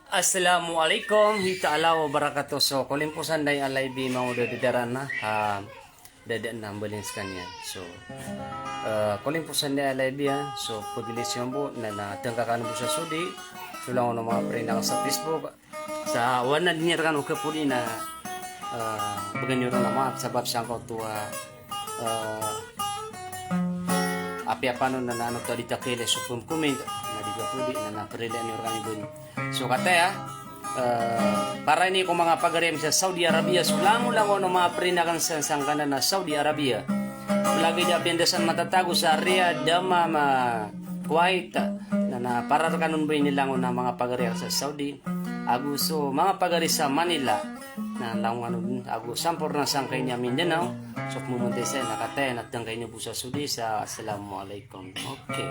Assalamualaikum ta'ala wa barakatuh. So kulim po sanday alay bi mga dadidaran na dadaan na ambulance kanya. So kulim po sanday alay bi so pagilisyon po na natangkakan po sa sudi. So lang ako mga pre na sa Facebook sa wana din kan o kapuli na bagan nyo na mga sabab siyang ko tuwa api-apa no na nanong to dita kele so comment na di kapuli na naparila nyo kami dun. So kataya, para ini ko mga pagarim sa Saudi Arabia, so lang ano mga prinakan sa sangkana na Saudi Arabia. Lagi di apendasan matatago sa area dama Kuwait na para kanun ba nilang na mga pagarim sa Saudi. Agu so mga pagari sa Manila na lang ano agu sampor na sangkay niya Mindanao. So pumunta sa nakataya natangkay niyo po sa Saudi sa Assalamualaikum. Okay.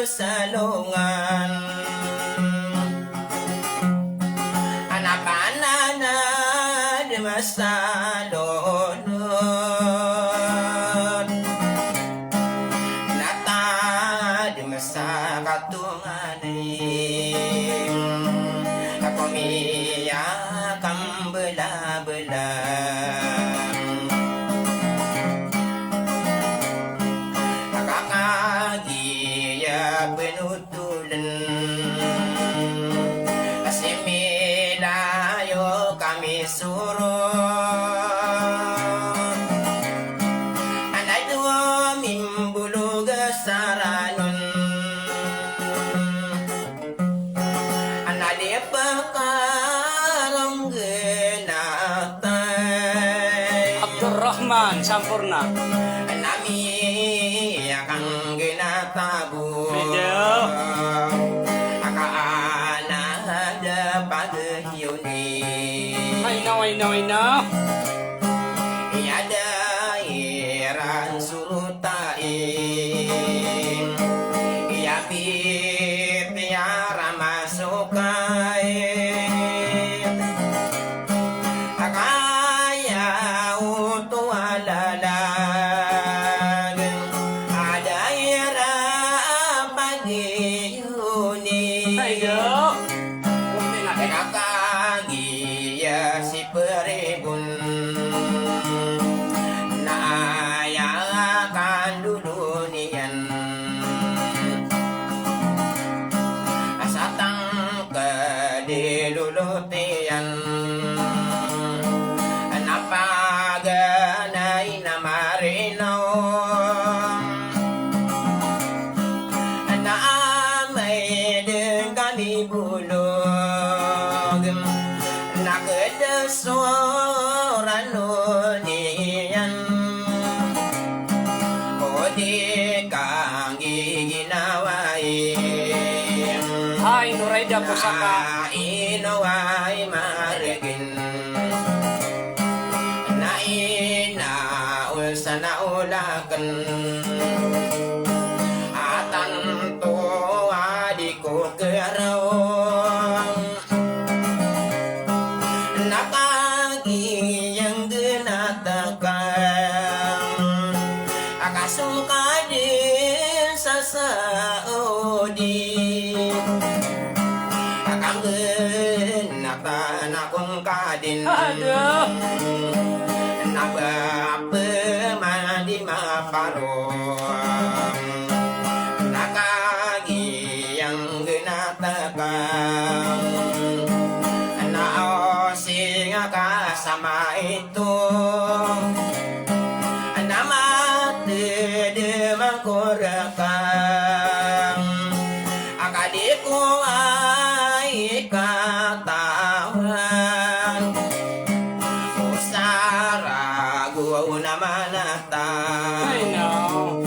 Salungan anak-anak na di masalunod nata di masa katunganin ako miyak ang bela-bela penutulan asimilayo kami surut anay tuwa mimbulog saranon anay pakarong genatay Abdurrahman Sampurna nami akang ginatabu akaana pagyuni I know iada iran surutain iapit tiara masukain akaya utualala nakagiya si peribun naayakan dulu niyan asatang kedilulutian napaganay na marinaw bulog nagdesoran niyan o di kang ginawain ay nurayda po saka inaway marigin na inaul sa naulakan atan to adi ko keraw nakagiyang ginatakan akasuka din sa Saudi akang ginatan akong kadin nabapema di maparong nakagiyang ginatagang naosing kasama ito namatidimang kurakang akadi ko ay katawan usarago naman Ay, no.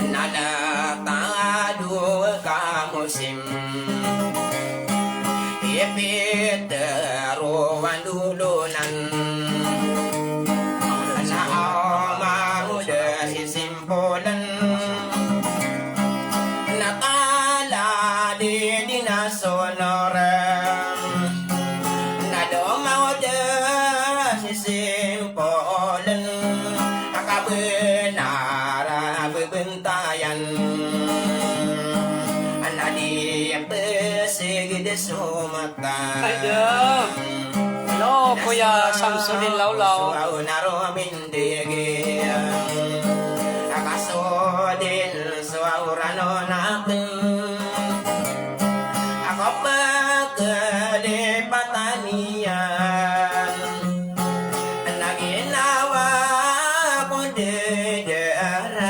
nadatado kamusim ipitero ang lulunan naamaruda sisimpulan natala di dinasonoran nadomaw da sisimpulan akabenara bebentayan anadi pesig de sumata Ayo. Hello, Kuya Samsudin Lawlaw. naro mindige akasodin suarano natin ako pagkalipatanian naginawa ko dedarang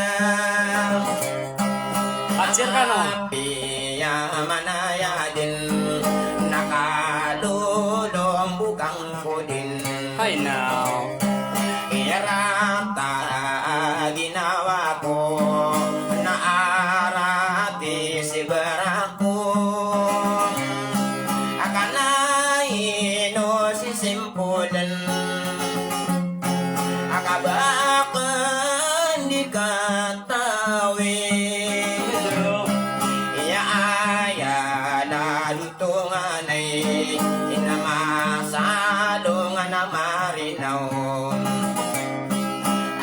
Atsir ka, no? Piya manaya din nakalulong bukang ko din Ay, no. irata ginawa ko naarati si barako akanaino si simpulan akabakan di katawin iya aya lalutungan ay inamasadong anamarinaw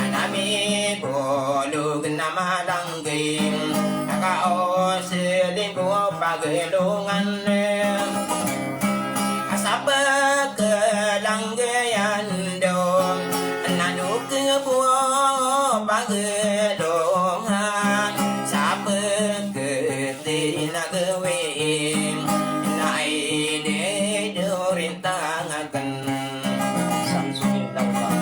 anami bolog na malanggay nakaosiling ko paglungan asabag langgayan doon nanuk po paglungan sa pagkati na gawin na inidurin tangagan Samsudin Lawlaw.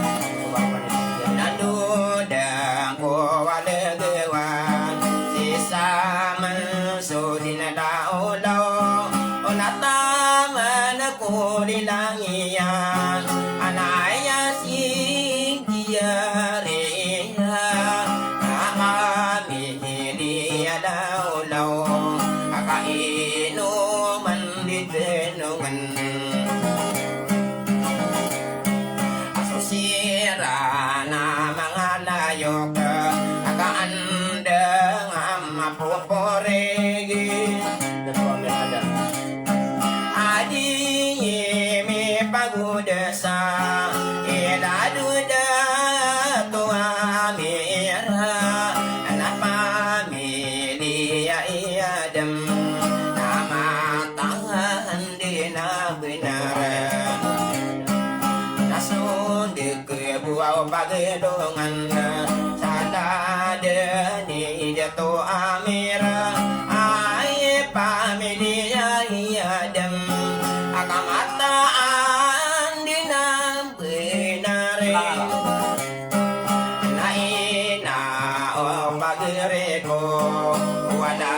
nanduda ko walagawan si saman so dinadaulaw o nataman ako nilang iyan anaya si diyariya kami hiliya daulaw akainuman di tenungan asusira na mga layok akaandang mapuporegi adi mi pagudasa iladuda tua mira anapamiliya iadam namatangan di na binara nasundik buaw pagdungan sadada ni jatuh amira ay pamilya iadam akamataan din ang binare naina o pagreko wala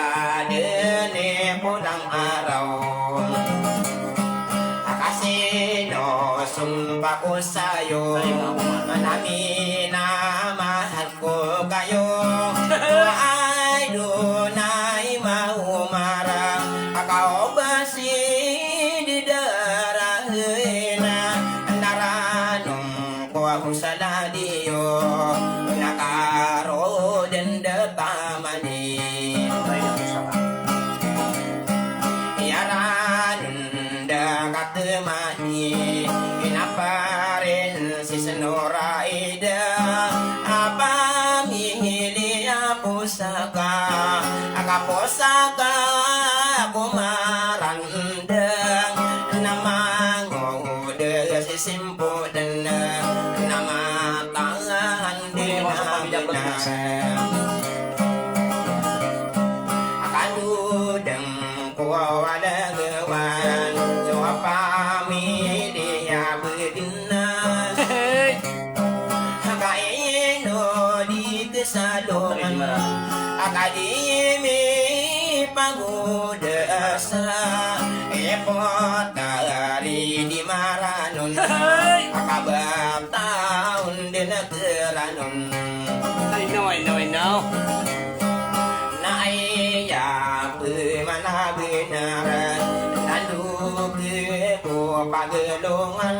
din pulang araw akasino sumpa ko sa'yo manami na mahal ko kayo ay dunay maumarang akaobasi di darahina naranong ko ako sa ladiyo nakaro din datamani yaran da katemani inaparin si senoraida apa mihili pusaka akapusaka kumarandang namangode si simpo dan namatangan din benar. Akan udeng kuwala gewan so pami dia bedinas. Kaino di kesalongan akademi pagudasa epot dari di maranon akabab tahun di negeranon. I know. Naya mana benar nandu ke ko pagelongan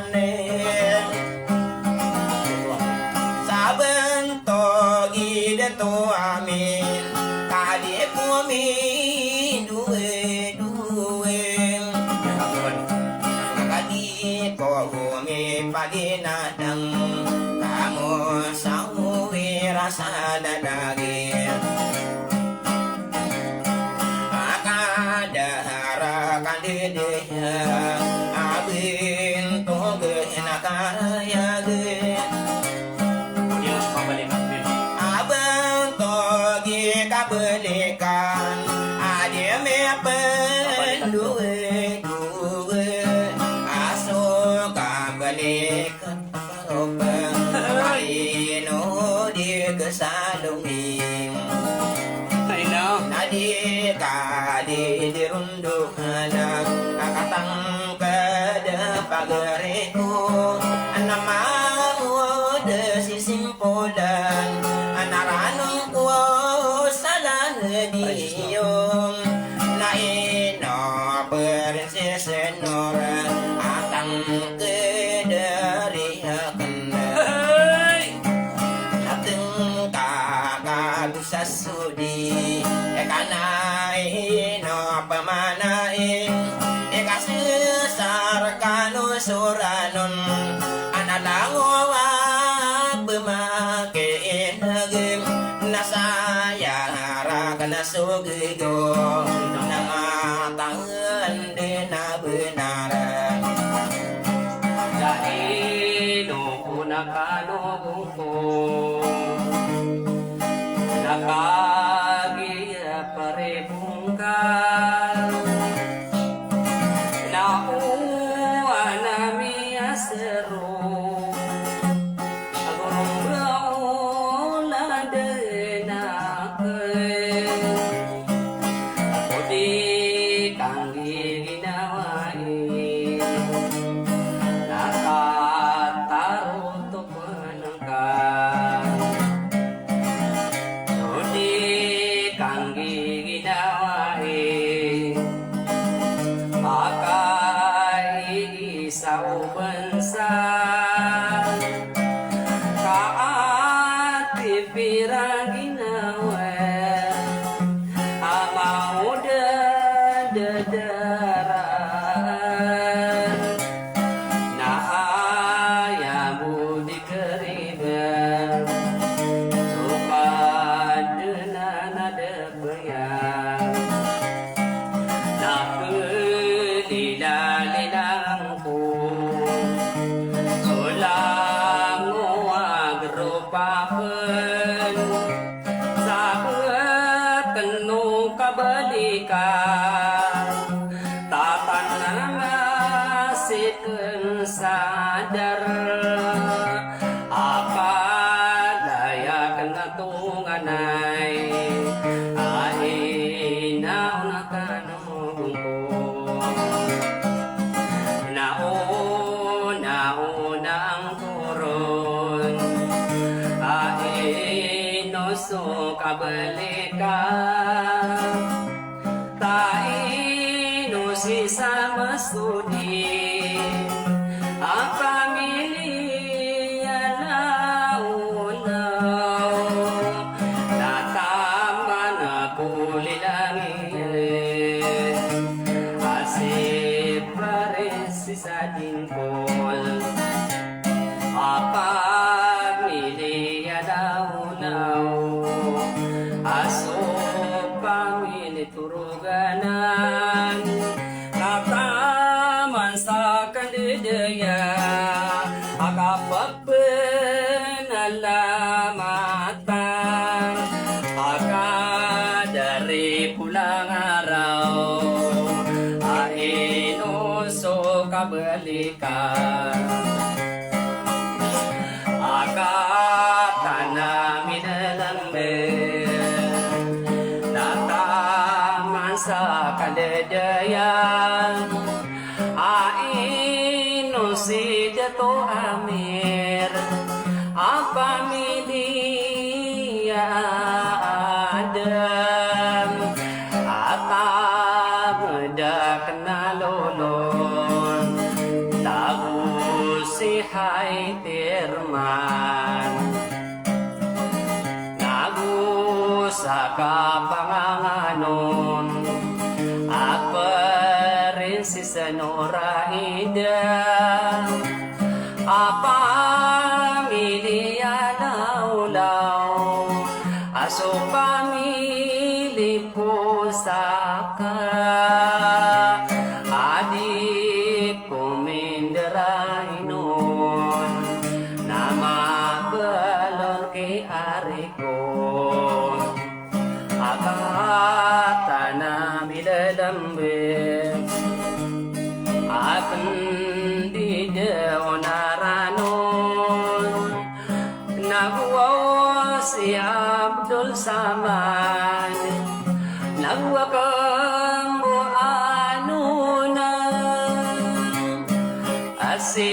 saben to gide to amin kali ku min duwe kali ko mi pagi nadang kamu sawi rasa dadagir akadahara kandideha abin to ge nakaya ge Dia suka balik Bim. abang togi kabelikan ade me penduwe duwe aso kabelikan roba aino di kesalungin I know. nadi kadi dirunduk anak akatang kada pagariku nama simpulan anaranong ko salang diyong naino persesenora atang kedarihakan ateng kakagusasudi ekanaino pamanain ekasesar kanusuranon analangowa pemakein hagim nasaya harakan sugido nama tangan dena benaran Dahino kunakano ko nakagiya parebungkal nauwa nami asero sa ubansa kaati pirang ginawa amau dadaran na ayamu dikeriban supadena nadabayan na pelilalinang ko sulang agrupapan sabat kenu kabalikan tatan ngasitken sadar apa daya kena tunganay ay naunakano naunang turun ay noso kabalikan taino sisa masudi ang pamilya naunaw natama na kulilangin asip pa rin si Sadingkol pamilya naunaw aso pamilya turuganan nataman sa kandidaya akapapen alamatay sa kapanganganon apa rin si Sanoraida apa milia laulaw aso pamili pusaka adik kuminderahin nun nama belon kay arikon akata na milalambit at hindi daw naranon nagwaw si Abdul Samad nagwakang buano na si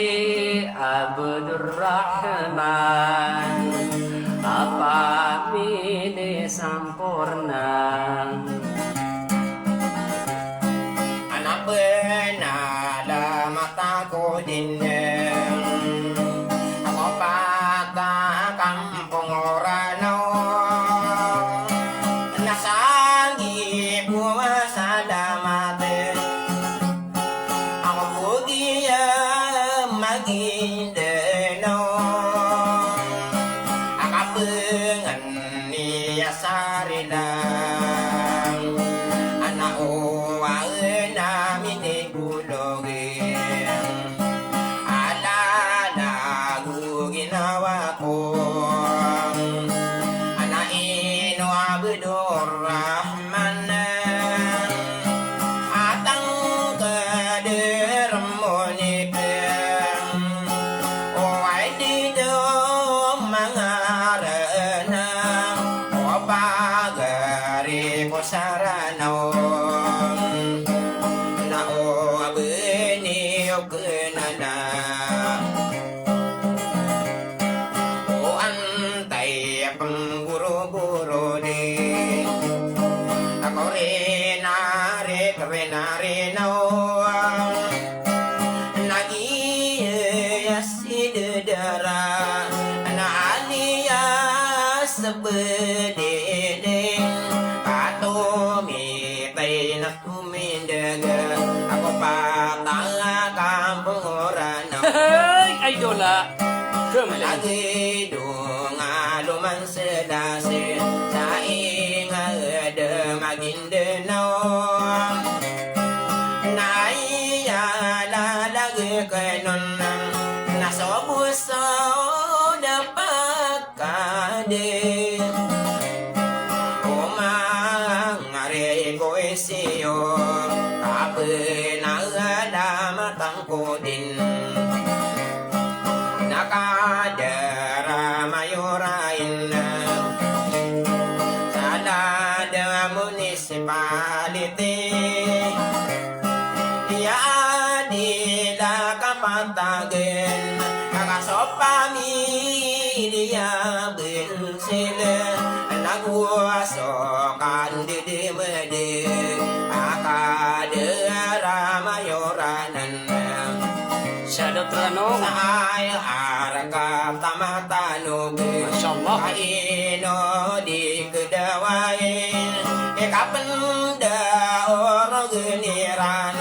Abdul Rahman apa mili sampurna anak benala mataku dinding ako pata kampung orano nasangi puasa damatin ako bugiya magindeno akabengan niya sarilang anak uwa namin igulogin alala ginawa ko anak ino Abdur Rahman atang kader monipen o ay di do mangarana o pagari ko saranon na o abeni o kenana o antay pengguru-guru di ako rinari no nagiyas idedara na aliyas sebededeng katumitay na tumindaga ako patanga kampung orano hey idola lagi dong aluman sedasi sa ingat magindeno naiya lalagi kanon nasa buso dapat kade umangari ko isiyo kapenagada matangko din nakadara mayurain salada municipality ya nila kapatagen nakasopamilya sila nagwasokan didimede akadara mayuranan Shadow Tranong ay araka tamatanog Masyaallah kaino di kedawain ikapenda orang geniran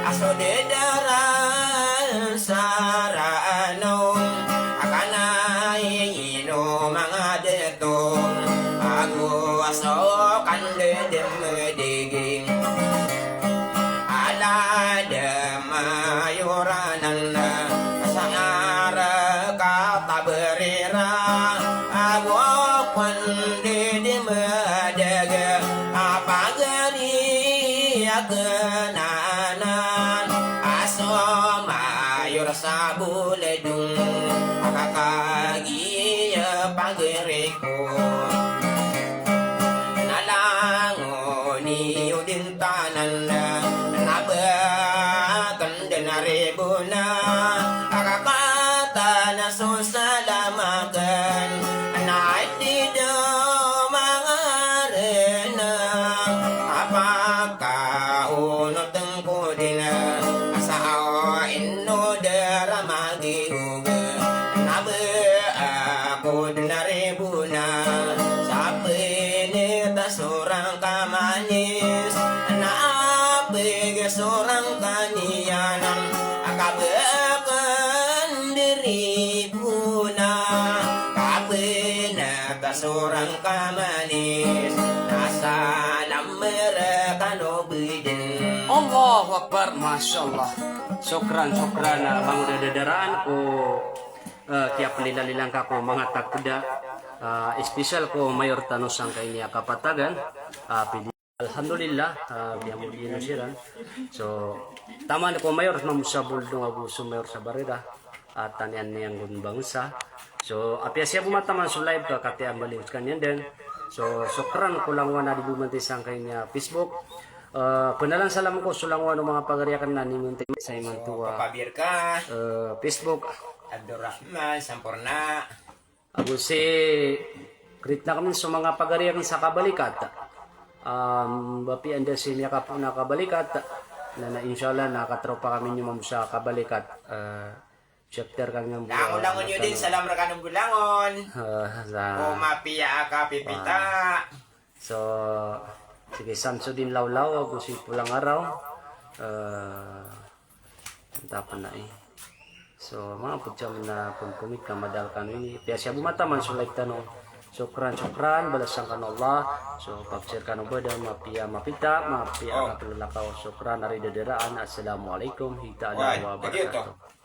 aso dedaran sarano akana ino mga detong aku aso kandedem diging alada mayuranan sa ara kata berira agwa pande di madaga apa gari akenanan aso mayur sabuledung akakagi pageriku nalangoni udin tanan nabakan denaribuna akakata na susalamakan naik di mangarena apakah unot tengku dina asao ino daramagi uga nabe aku denaribuna sape ni seorang kamanis Naapig seorang kanianan Akabekan diri puna Kapena seorang kamanis Nasalam mereka nobidin Allahu Akbar, Masya Allah. Syukran Bang Dadadaraan ko tiap penilalilang ka ko mga takda. Espesyal ko mayor tanusang kay niya kapatagan. Alhamdulillah, biya mo din siran. So, tama na ko mayor mamusabol dong abuso mayor sa barida. At tanian niyang bangsa. So, apya siya bumataman sa live ka kati ang baliw kanyan din. So, syukran ko lang wana di bumantisang kay niya Facebook. Penalan salam ko sulangwa ng mga pagariakan na nimunti sa imang tuwa Pabir ka Facebook. Abdurrahman Sampurna Ako si krit na kami sa mga pagariakan sa kabalikat. Bapi anda siya ka po na kabalikat na inshallah nakatropa kami nyo sa kabalikat. Chapter kami ng Langon-langon nyo din salam rekan ng gulangon O mapia ka pipita So, sige, Samsudin Lawlaw, ako si Pulang Araw. Tapan na eh. So, mga putyam na pumkumit ka madal kanini. Kaya siya bumataman, so like tanong. Syukran, balasang ka na Allah. So, pag-share ka na ba daw, mapia mapita, mapia ka palalakaw. Syukran, naridadiraan. Assalamualaikum, hita ala wa barakatuh.